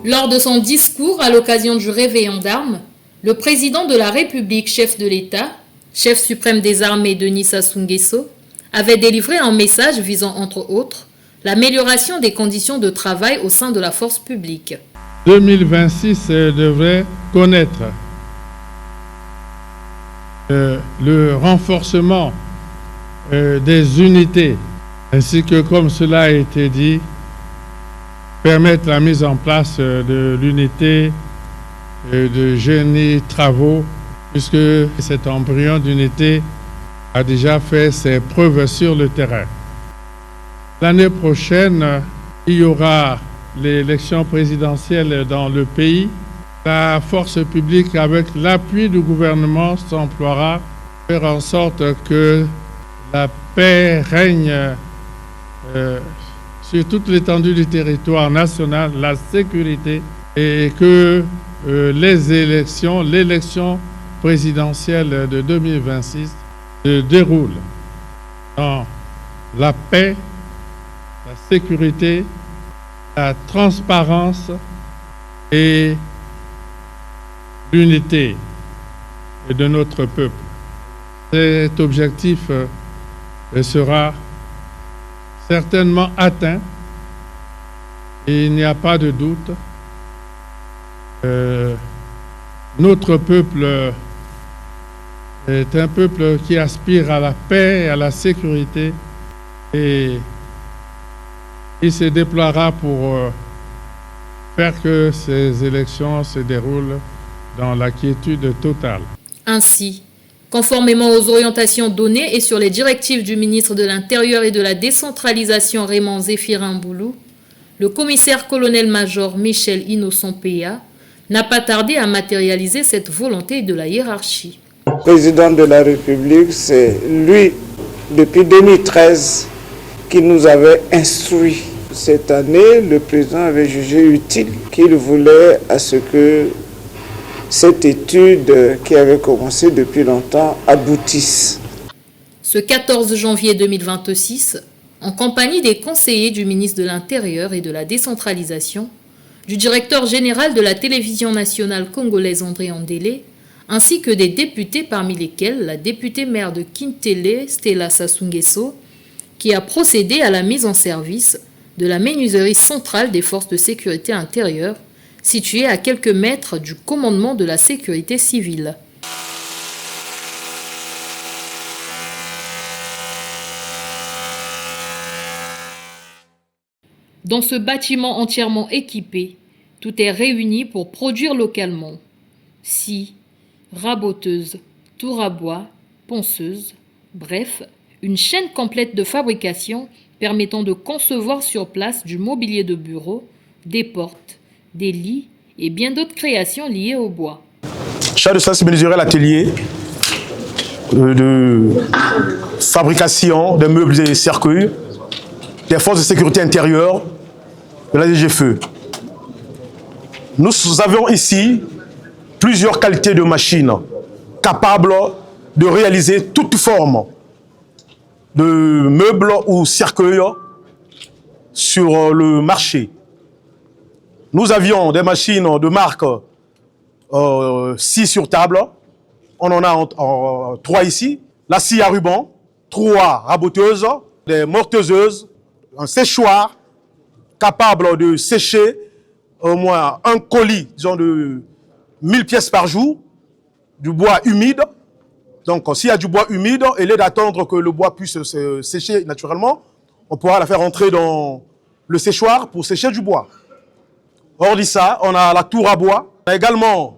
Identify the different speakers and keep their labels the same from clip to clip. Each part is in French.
Speaker 1: Lors de son discours à l'occasion du réveillon d'armes, le président de la République, chef de l'État, chef suprême des armées Denis Sassou Nguesso, avait délivré un message visant entre autres l'amélioration des conditions de travail au sein de la force publique.
Speaker 2: 2026 devrait connaître le renforcement des unités, ainsi que, comme cela a été dit, permettre la mise en place de l'unité de génie travaux, puisque cet embryon d'unité a déjà fait ses preuves sur le terrain. L'année prochaine, il y aura l'élection présidentielle dans le pays. La force publique, avec l'appui du gouvernement, s'emploiera à faire en sorte que la paix règne sur toute l'étendue du territoire national, la sécurité, et que l'élection présidentielle de 2026 se déroule dans la paix, la sécurité, la transparence et l'unité de notre peuple. Cet objectif sera certainement atteint et il n'y a pas de doute. Notre peuple est un peuple qui aspire à la paix et à la sécurité et il se déploiera pour faire que ces élections se déroulent dans la quiétude totale.
Speaker 1: Ainsi, conformément aux orientations données et sur les directives du ministre de l'Intérieur et de la décentralisation Raymond Zéphirin Boulou, le commissaire-colonel-major Michel Innocent Péa n'a pas tardé à matérialiser cette volonté de la hiérarchie.
Speaker 3: Le président de la République, c'est lui, depuis 2013, qui nous avait instruit. Cette année, le président avait jugé utile qu'il voulait à ce que cette étude qui avait commencé depuis longtemps aboutisse.
Speaker 1: Ce 14 janvier 2026, en compagnie des conseillers du ministre de l'Intérieur et de la décentralisation, du directeur général de la télévision nationale congolaise André Andélé, ainsi que des députés parmi lesquels la députée maire de Kintélé, Stella Sassou Nguesso, qui a procédé à la mise en service de la menuiserie centrale des forces de sécurité intérieure, située à quelques mètres du commandement de la sécurité civile. Dans ce bâtiment entièrement équipé, tout est réuni pour produire localement. Scie, raboteuse, tour à bois, ponceuse, bref, une chaîne complète de fabrication permettant de concevoir sur place du mobilier de bureau, des portes, des lits et bien d'autres créations liées au bois.
Speaker 4: Charles de ça, c'est mesurer l'atelier de fabrication des meubles et cercueils des forces de sécurité intérieure de la DGFE. Nous avons ici plusieurs qualités de machines capables de réaliser toute forme de meubles ou cercueils sur le marché. Nous avions des machines de marque 6 sur table. On en a 3 ici. La scie à ruban, 3 raboteuses, des mortaiseuses, un séchoir capable de sécher au moins un colis, disons, de 1000 pièces par jour, du bois humide. Donc, s'il y a du bois humide, et lieu d'attendre que le bois puisse se sécher naturellement, on pourra la faire entrer dans le séchoir pour sécher du bois. Hors de ça, on a la tour à bois. On a également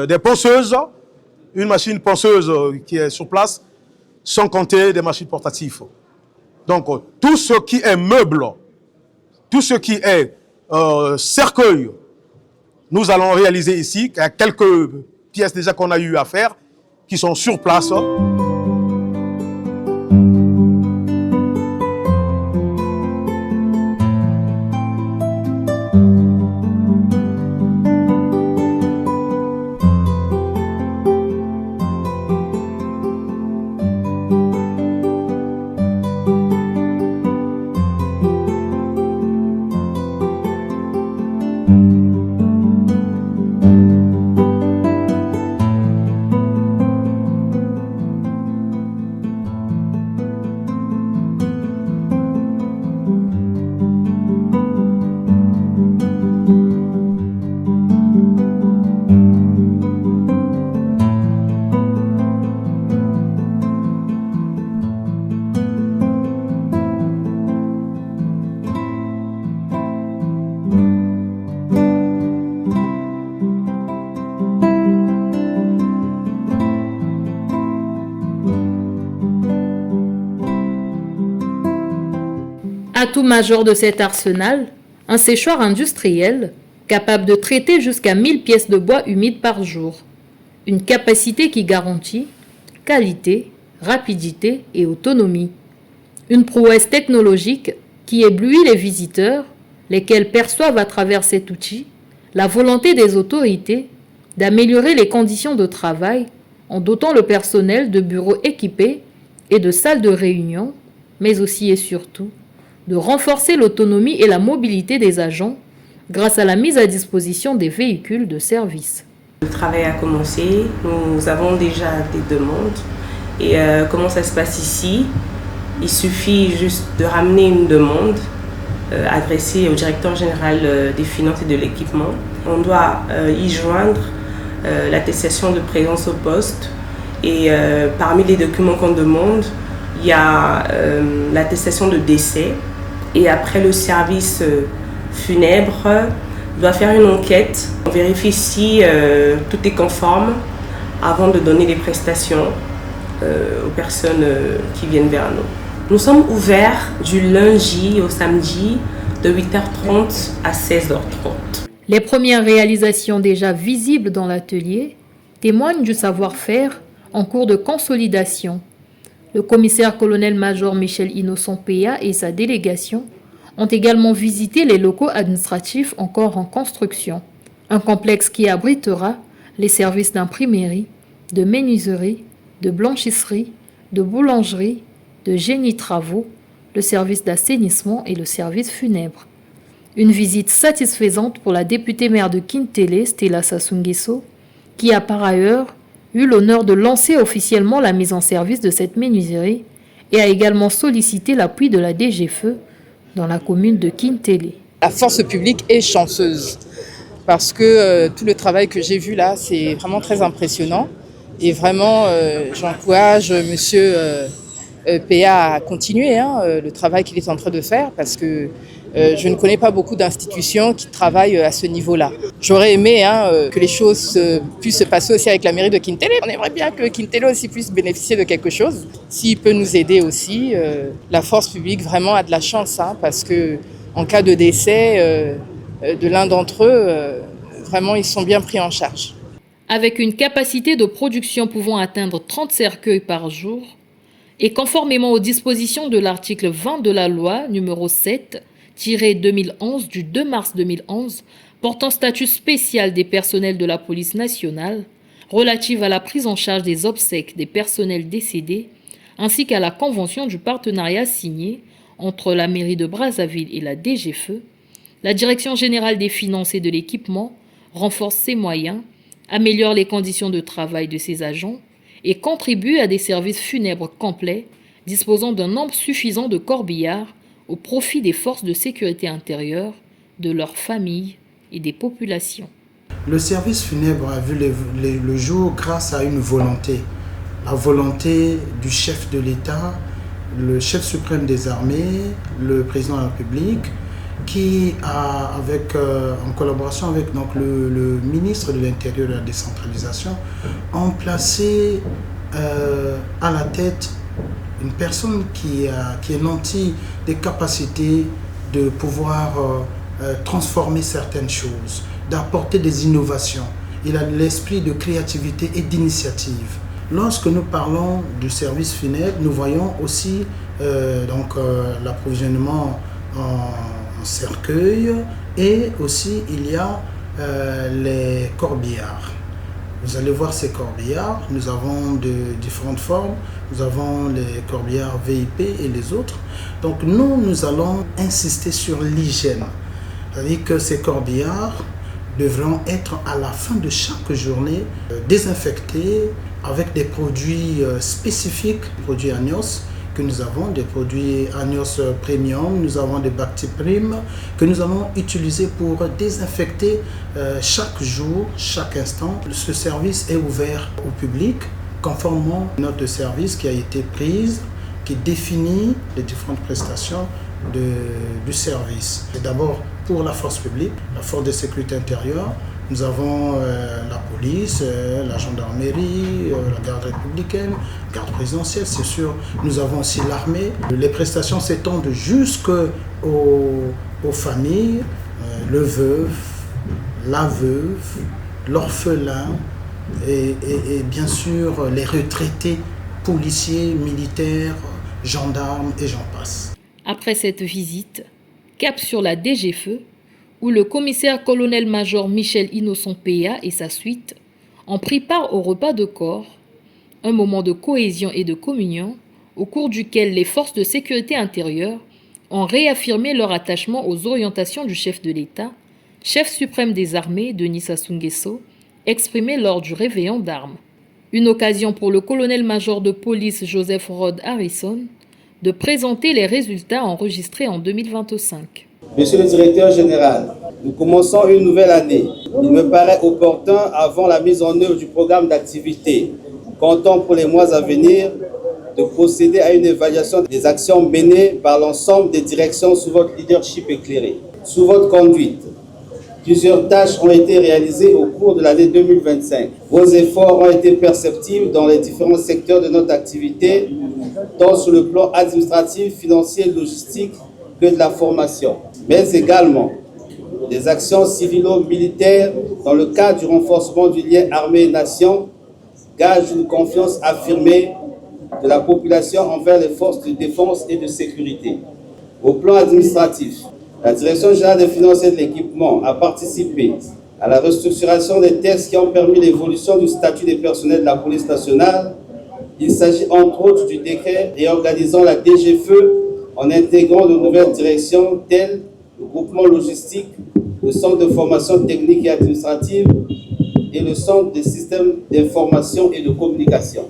Speaker 4: des ponceuses, une machine ponceuse qui est sur place, sans compter des machines portatives. Donc, tout ce qui est meuble, tout ce qui est cercueil, nous allons réaliser ici. Il y a quelques pièces déjà qu'on a eu à faire, qui sont sur place.
Speaker 1: Atout majeur de cet arsenal, un séchoir industriel capable de traiter jusqu'à 1000 pièces de bois humides par jour. Une capacité qui garantit qualité, rapidité et autonomie. Une prouesse technologique qui éblouit les visiteurs, lesquels perçoivent à travers cet outil la volonté des autorités d'améliorer les conditions de travail en dotant le personnel de bureaux équipés et de salles de réunion, mais aussi et surtout de renforcer l'autonomie et la mobilité des agents grâce à la mise à disposition des véhicules de service.
Speaker 5: Le travail a commencé, nous avons déjà des demandes. Et comment ça se passe ici? Il suffit juste de ramener une demande adressée au directeur général des finances et de l'équipement. On doit y joindre l'attestation de présence au poste et parmi les documents qu'on demande, il y a l'attestation de décès et après le service funèbre doit faire une enquête. On vérifie si tout est conforme avant de donner des prestations aux personnes qui viennent vers nous. Nous sommes ouverts du lundi au samedi de 8h30 à 16h30.
Speaker 1: Les premières réalisations déjà visibles dans l'atelier témoignent du savoir-faire en cours de consolidation. Le commissaire-colonel-major Michel Innocent Péa et sa délégation ont également visité les locaux administratifs encore en construction. Un complexe qui abritera les services d'imprimerie, de menuiserie, de blanchisserie, de boulangerie, de génie travaux, le service d'assainissement et le service funèbre. Une visite satisfaisante pour la députée maire de Kintélé, Stella Sassou-Nguesso, qui a par ailleurs eu l'honneur de lancer officiellement la mise en service de cette menuiserie et a également sollicité l'appui de la DGFE dans la commune de Kintélé.
Speaker 6: La force publique est chanceuse parce que tout le travail que j'ai vu là, c'est vraiment très impressionnant. Et vraiment, j'encourage monsieur PA à continuer le travail qu'il est en train de faire parce que je ne connais pas beaucoup d'institutions qui travaillent à ce niveau-là. J'aurais aimé que les choses puissent se passer aussi avec la mairie de Kintélé. On aimerait bien que Kintélé aussi puisse bénéficier de quelque chose. S'il peut nous aider aussi, la force publique vraiment a de la chance parce que en cas de décès de l'un d'entre eux, vraiment ils sont bien pris en charge.
Speaker 1: Avec une capacité de production pouvant atteindre 30 cercueils par jour, et conformément aux dispositions de l'article 20 de la loi numéro 7-2011 du 2 mars 2011 portant statut spécial des personnels de la police nationale, relative à la prise en charge des obsèques des personnels décédés, ainsi qu'à la convention du partenariat signé entre la mairie de Brazzaville et la DGFE, la Direction générale des finances et de l'équipement renforce ses moyens, améliore les conditions de travail de ses agents et contribue à des services funèbres complets disposant d'un nombre suffisant de corbillards au profit des forces de sécurité intérieure, de leurs familles et des populations.
Speaker 7: Le service funèbre a vu le jour grâce à une volonté. La volonté du chef de l'État, le chef suprême des armées, le président de la République, qui a, en collaboration avec donc, le ministre de l'Intérieur et de la décentralisation, ont placé à la tête une personne qui est nantie des capacités de pouvoir transformer certaines choses, d'apporter des innovations. Il a l'esprit de créativité et d'initiative. Lorsque nous parlons du service funèbre, nous voyons aussi l'approvisionnement en cercueil et aussi il y a les corbillards. Vous allez voir ces corbillards, nous avons de différentes formes, nous avons les corbillards VIP et les autres. Donc nous allons insister sur l'hygiène, c'est-à-dire que ces corbillards devront être à la fin de chaque journée désinfectés avec des produits spécifiques, produits Agnos, que nous avons, des produits Agnos Premium, nous avons des Bactiprime que nous allons utiliser pour désinfecter chaque jour, chaque instant. Ce service est ouvert au public conformément à notre service qui a été prise, qui définit les différentes prestations du service. C'est d'abord pour la force publique, la force de sécurité intérieure, Nous avons la police, la gendarmerie, la garde républicaine, la garde présidentielle, c'est sûr. Nous avons aussi l'armée. Les prestations s'étendent jusqu'aux familles, le veuf, la veuve, l'orphelin et bien sûr les retraités, policiers, militaires, gendarmes et j'en passe.
Speaker 1: Après cette visite, cap sur la DGFE, où le commissaire-colonel-major Michel Innocent Péa et sa suite ont pris part au repas de corps, un moment de cohésion et de communion, au cours duquel les forces de sécurité intérieure ont réaffirmé leur attachement aux orientations du chef de l'État, chef suprême des armées, Denis Sassou Nguesso, exprimé lors du réveillon d'armes. Une occasion pour le colonel-major de police Joseph Rod Harrison de présenter les résultats enregistrés en 2025.
Speaker 8: Monsieur le directeur général, nous commençons une nouvelle année. Il me paraît opportun, avant la mise en œuvre du programme d'activité, comptant pour les mois à venir, de procéder à une évaluation des actions menées par l'ensemble des directions sous votre leadership éclairé. Sous votre conduite, plusieurs tâches ont été réalisées au cours de l'année 2025. Vos efforts ont été perceptibles dans les différents secteurs de notre activité, tant sur le plan administratif, financier, logistique que de la formation, mais également des actions civilo-militaires dans le cadre du renforcement du lien armée-nation, gage d'une confiance affirmée de la population envers les forces de défense et de sécurité. Au plan administratif, la Direction générale des finances et de l'équipement a participé à la restructuration des textes qui ont permis l'évolution du statut des personnels de la police nationale. Il s'agit entre autres du décret réorganisant la DGFE en intégrant de nouvelles directions telles le groupement logistique, le centre de formation technique et administrative et le centre des systèmes d'information et de communication.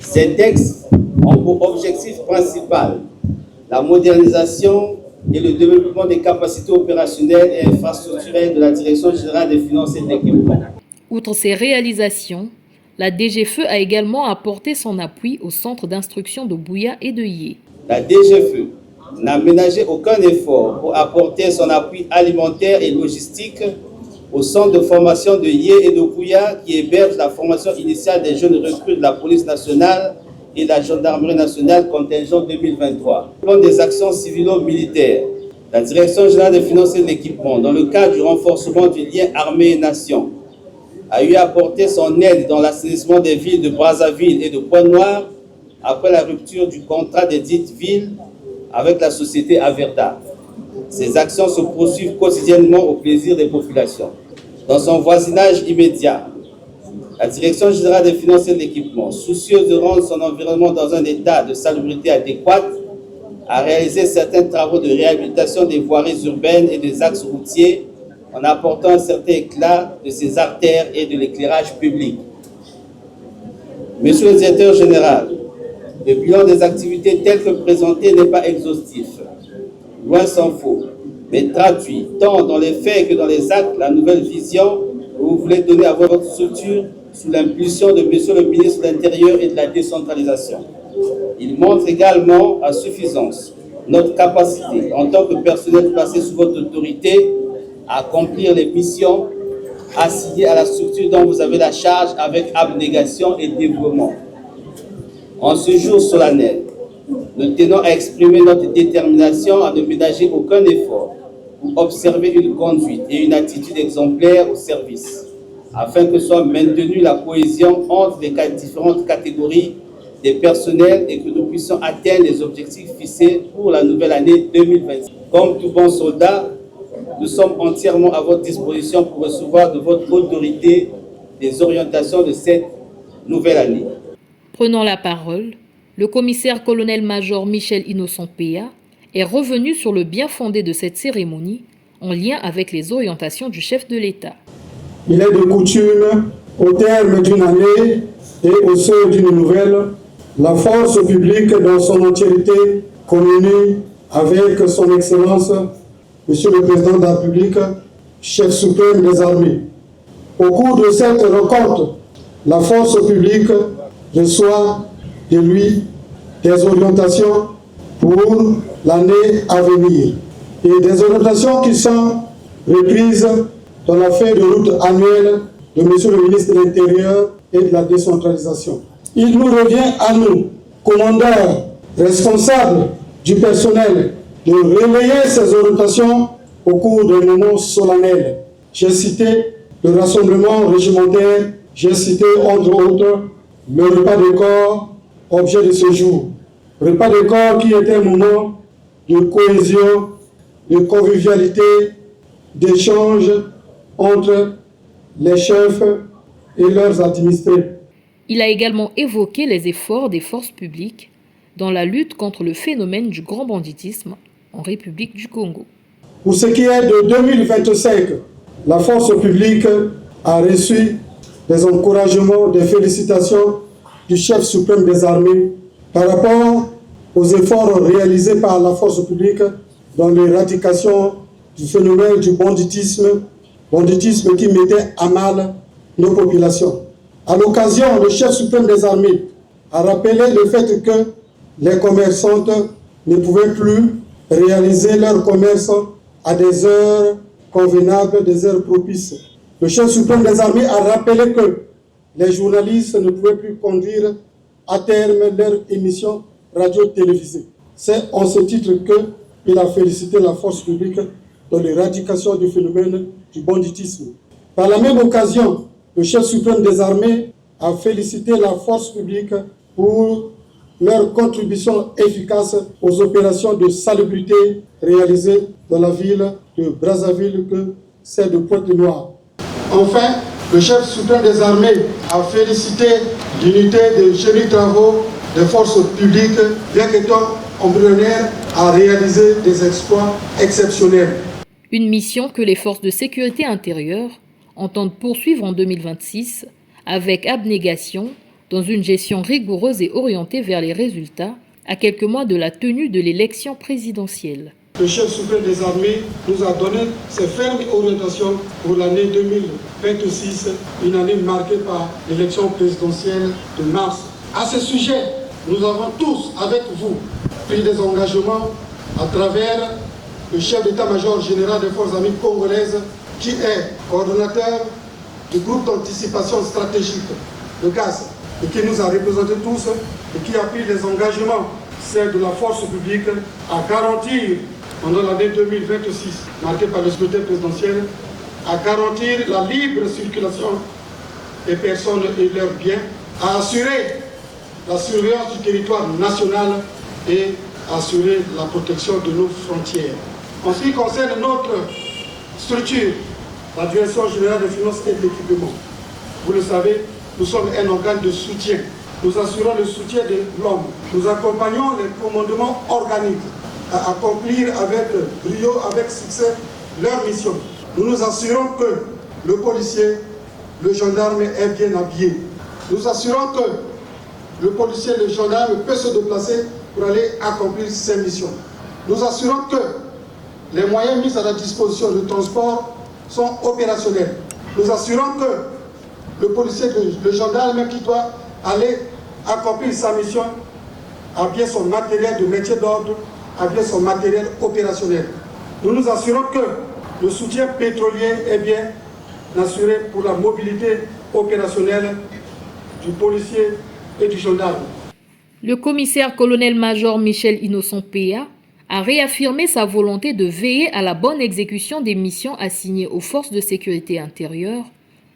Speaker 8: Ces textes ont pour objectif principal la modernisation et le développement des capacités opérationnelles et infrastructurelles de la Direction générale des finances et de l'équipement.
Speaker 1: Outre ces réalisations, la DGFE a également apporté son appui au centre d'instruction de Buea et de Yé.
Speaker 8: La DGFE n'a ménagé aucun effort pour apporter son appui alimentaire et logistique au centre de formation de Yé et de Buea qui héberge la formation initiale des jeunes recrues de la police nationale et de la gendarmerie nationale contingent 2023. Plan des actions civilo-militaires, la Direction générale des finances et de l'équipement, dans le cadre du renforcement du lien armée-nation, a eu à apporter son aide dans l'assainissement des villes de Brazzaville et de Pointe-Noire après la rupture du contrat des dites villes avec la société Averta. Ces actions se poursuivent quotidiennement au plaisir des populations. Dans son voisinage immédiat, la Direction générale des finances et de l'équipement, soucieuse de rendre son environnement dans un état de salubrité adéquat, a réalisé certains travaux de réhabilitation des voiries urbaines et des axes routiers en apportant un certain éclat de ces artères et de l'éclairage public. Monsieur le directeur général, le bilan des activités telles que présentées n'est pas exhaustif, loin s'en faut, mais traduit tant dans les faits que dans les actes la nouvelle vision que vous voulez donner à votre structure sous l'impulsion de Monsieur le ministre de l'Intérieur et de la décentralisation. Il montre également à suffisance notre capacité en tant que personnel placé sous votre autorité à accomplir les missions assignées à la structure dont vous avez la charge avec abnégation et dévouement. En ce jour solennel, nous tenons à exprimer notre détermination à ne ménager aucun effort pour observer une conduite et une attitude exemplaires au service, afin que soit maintenue la cohésion entre les différentes catégories des personnels et que nous puissions atteindre les objectifs fixés pour la nouvelle année 2020. Comme tout bon soldat, nous sommes entièrement à votre disposition pour recevoir de votre autorité les orientations de cette nouvelle année.
Speaker 1: Prenant la parole, le commissaire-colonel-major Michel Innocent Péa est revenu sur le bien fondé de cette cérémonie en lien avec les orientations du chef de l'État.
Speaker 9: Il est de coutume, au terme d'une année et au sein d'une nouvelle, la force publique dans son entièreté communie avec son Excellence, Monsieur le Président de la République, chef suprême des armées. Au cours de cette rencontre, la force publique reçoit de lui des orientations pour l'année à venir et des orientations qui sont reprises dans la feuille de route annuelle de M. le ministre de l'Intérieur et de la décentralisation. Il nous revient à nous, commandeurs, responsables du personnel, de relayer ces orientations au cours des moments solennels. J'ai cité le rassemblement régimentaire, j'ai cité entre autres le repas de corps, objet de ce jour. Repas de corps qui était un moment de cohésion, de convivialité, d'échange entre les chefs et leurs administrés.
Speaker 1: Il a également évoqué les efforts des forces publiques dans la lutte contre le phénomène du grand banditisme en République du Congo.
Speaker 9: Pour ce qui est de 2025, la force publique a reçu des encouragements, des félicitations du chef suprême des armées par rapport aux efforts réalisés par la force publique dans l'éradication du phénomène du banditisme qui mettait à mal nos populations. À l'occasion, le chef suprême des armées a rappelé le fait que les commerçantes ne pouvaient plus réaliser leur commerce à des heures convenables, des heures propices. Le chef suprême des armées a rappelé que les journalistes ne pouvaient plus conduire à terme leur émission radio-télévisée. C'est en ce titre qu'il a félicité la force publique dans l'éradication du phénomène du banditisme. Par la même occasion, le chef suprême des armées a félicité la force publique pour leur contribution efficace aux opérations de salubrité réalisées dans la ville de Brazzaville que celle de Pointe-Noire. Enfin, le chef suprême des armées a félicité l'unité de génie travaux des forces publiques, bien qu'étant embryonnaire, a réalisé des exploits exceptionnels.
Speaker 1: Une mission que les forces de sécurité intérieure entendent poursuivre en 2026 avec abnégation, dans une gestion rigoureuse et orientée vers les résultats, à quelques mois de la tenue de l'élection présidentielle.
Speaker 9: Le chef suprême des armées nous a donné ses fermes orientations pour l'année 2026, une année marquée par l'élection présidentielle de mars. À ce sujet, nous avons tous, avec vous, pris des engagements à travers le chef d'état-major général des forces armées congolaises, qui est coordonnateur du groupe d'anticipation stratégique, le GAS, et qui nous a représentés tous et qui a pris des engagements, celle de la force publique, à garantir, pendant l'année 2026, marquée par le scrutin présidentiel, à garantir la libre circulation des personnes et leurs biens, à assurer la surveillance du territoire national et assurer la protection de nos frontières. En ce qui concerne notre structure, la Direction générale des finances et de l'équipement, vous le savez, nous sommes un organe de soutien. Nous assurons le soutien de l'homme. Nous accompagnons les commandements organiques à accomplir avec brio, avec succès, leur mission. Nous nous assurons que le policier, le gendarme est bien habillé. Nous assurons que le policier, le gendarme peut se déplacer pour aller accomplir ses missions. Nous assurons que les moyens mis à la disposition de transport sont opérationnels. Nous assurons que le policier, le gendarme qui doit aller accomplir sa mission a bien son matériel de métier d'ordre, a bien son matériel opérationnel. Nous nous assurons que le soutien pétrolier est bien assuré pour la mobilité opérationnelle du policier et du gendarme.
Speaker 1: Le commissaire colonel-major Michel Innocent Péa a réaffirmé sa volonté de veiller à la bonne exécution des missions assignées aux forces de sécurité intérieure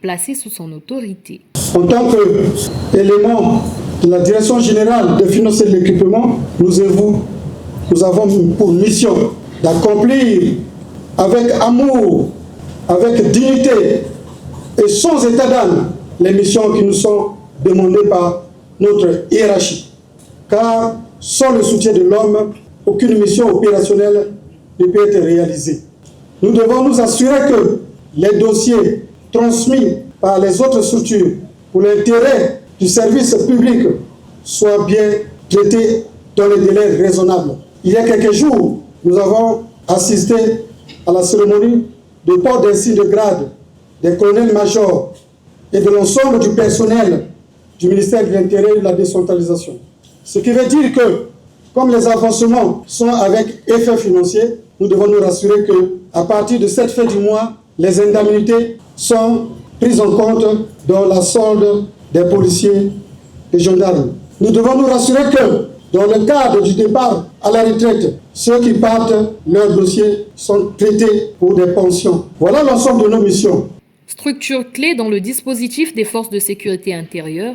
Speaker 1: placées sous son autorité.
Speaker 9: En tant qu'élément de la Direction générale des finances et de l'équipement, nous avons pour mission d'accomplir avec amour, avec dignité et sans état d'âme les missions qui nous sont demandées par notre hiérarchie. Car sans le soutien de l'homme, aucune mission opérationnelle ne peut être réalisée. Nous devons nous assurer que les dossiers transmis par les autres structures pour l'intérêt du service public soient bien traités dans les délais raisonnables. Il y a quelques jours, nous avons assisté à la cérémonie de port d'insigne de grade des colonels-majors et de l'ensemble du personnel du ministère de l'Intérieur et de la décentralisation. Ce qui veut dire que, comme les avancements sont avec effet financier, nous devons nous rassurer qu'à partir de cette fin du mois, les indemnités sont prises en compte dans la solde des policiers et gendarmes. Nous devons nous rassurer que dans le cadre du départ à la retraite, ceux qui partent, leurs dossiers sont traités pour des pensions. Voilà l'ensemble de nos missions.
Speaker 1: Structure clé dans le dispositif des forces de sécurité intérieure,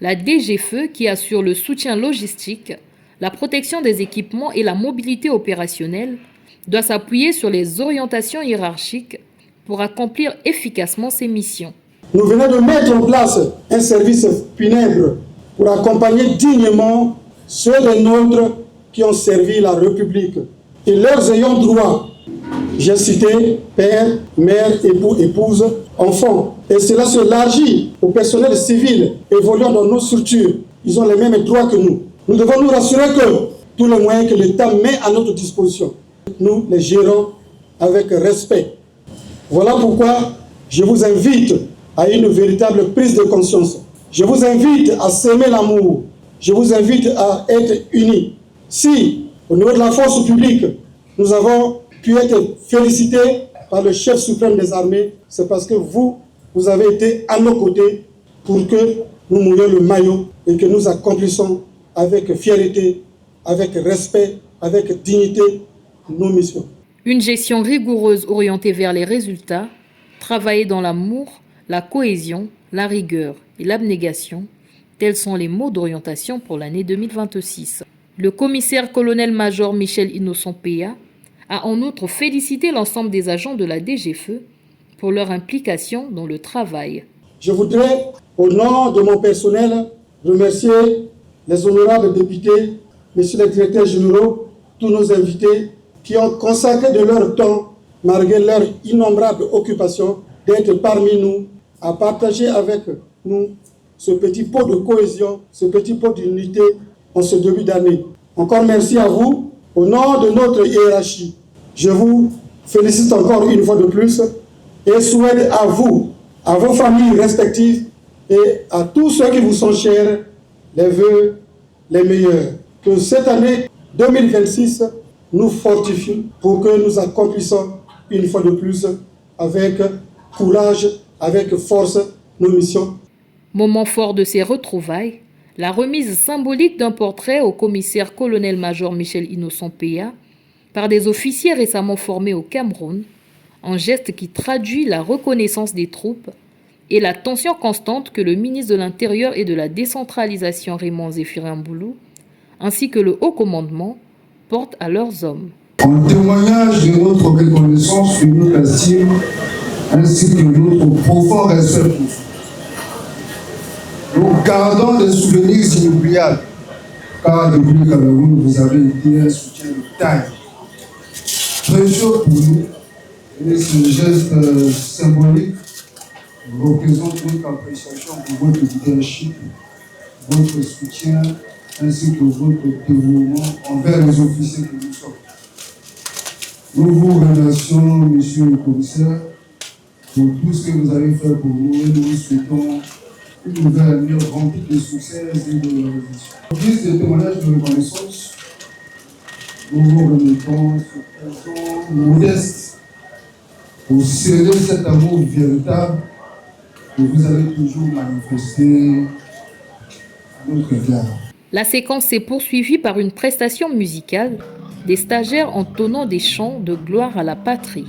Speaker 1: la DGFE qui assure le soutien logistique, la protection des équipements et la mobilité opérationnelle doit s'appuyer sur les orientations hiérarchiques pour accomplir efficacement ses missions.
Speaker 9: Nous venons de mettre en place un service funèbre pour accompagner dignement ceux des nôtres qui ont servi la République et leurs ayants droit. J'ai cité père, mère, époux, épouse, enfants. Et cela s'élargit au personnel civil évoluant dans nos structures. Ils ont les mêmes droits que nous. Nous devons nous rassurer que tous les moyens que l'État met à notre disposition, nous les gérons avec respect. Voilà pourquoi je vous invite à une véritable prise de conscience. Je vous invite à s'aimer l'amour. Je vous invite à être unis. Si, au niveau de la force publique, nous avons pu être félicités par le chef suprême des armées, c'est parce que vous avez été à nos côtés pour que nous mouillions le maillot et que nous accomplissons avec fierté, avec respect, avec dignité nos missions.
Speaker 1: Une gestion rigoureuse orientée vers les résultats, travailler dans l'amour, la cohésion, la rigueur et l'abnégation, tels sont les mots d'orientation pour l'année 2026. Le commissaire colonel-major Michel Innocent Péa a en outre félicité l'ensemble des agents de la DGFE pour leur implication dans le travail.
Speaker 9: Je voudrais, au nom de mon personnel, remercier les honorables députés, messieurs les directeurs généraux, tous nos invités qui ont consacré de leur temps, malgré leurs innombrables occupations, d'être parmi nous, à partager avec nous ce petit pot de cohésion, ce petit pot d'unité en ce début d'année. Encore merci à vous. Au nom de notre hiérarchie, je vous félicite encore une fois de plus et souhaite à vous, à vos familles respectives et à tous ceux qui vous sont chers, les vœux les meilleurs. Que cette année 2026 nous fortifie pour que nous accomplissions une fois de plus avec courage, avec force nos missions.
Speaker 1: Moment fort de ces retrouvailles, la remise symbolique d'un portrait au commissaire colonel-major Michel Innocent Péa par des officiers récemment formés au Cameroun, un geste qui traduit la reconnaissance des troupes et la tension constante que le ministre de l'Intérieur et de la décentralisation Raymond Zéphirin Mboulou, ainsi que le haut commandement, portent à leurs hommes.
Speaker 10: En témoignage de notre reconnaissance et notre estime, ainsi que notre profond respect pour vous, nous gardons des souvenirs inoubliables, car depuis le Cameroun, vous avez été un soutien de taille. Précieux pour nous, et ce geste symbolique représente notre appréciation pour votre leadership, votre soutien, ainsi que votre dévouement envers les officiers que nous sommes. Nous vous remercions, monsieur le commissaire, pour tout ce que vous avez fait pour nous et nous vous souhaitons une nouvelle année remplie de succès et de réussite. En plus des témoignages de reconnaissance, nous vous remettons ce présent modeste pour sceller cet amour véritable que vous avez toujours manifesté à notre égard.
Speaker 1: La séquence s'est poursuivie par une prestation musicale, des stagiaires entonnant des chants de gloire à la patrie.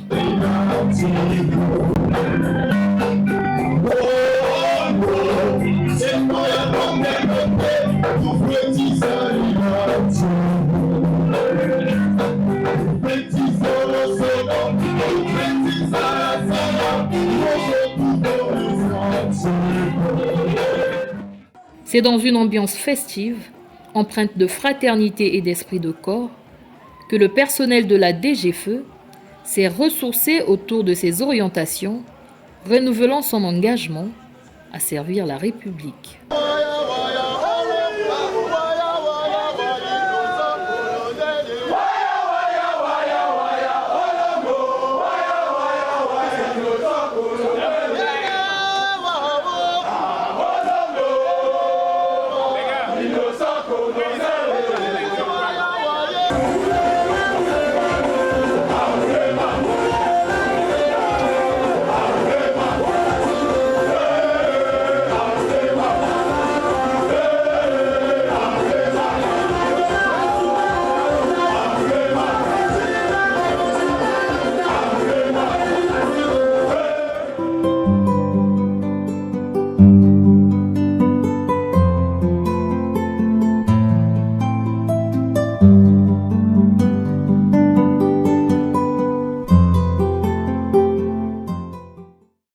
Speaker 1: C'est dans une ambiance festive, empreinte de fraternité et d'esprit de corps, que le personnel de la DGFE s'est ressourcé autour de ses orientations, renouvelant son engagement à servir la République.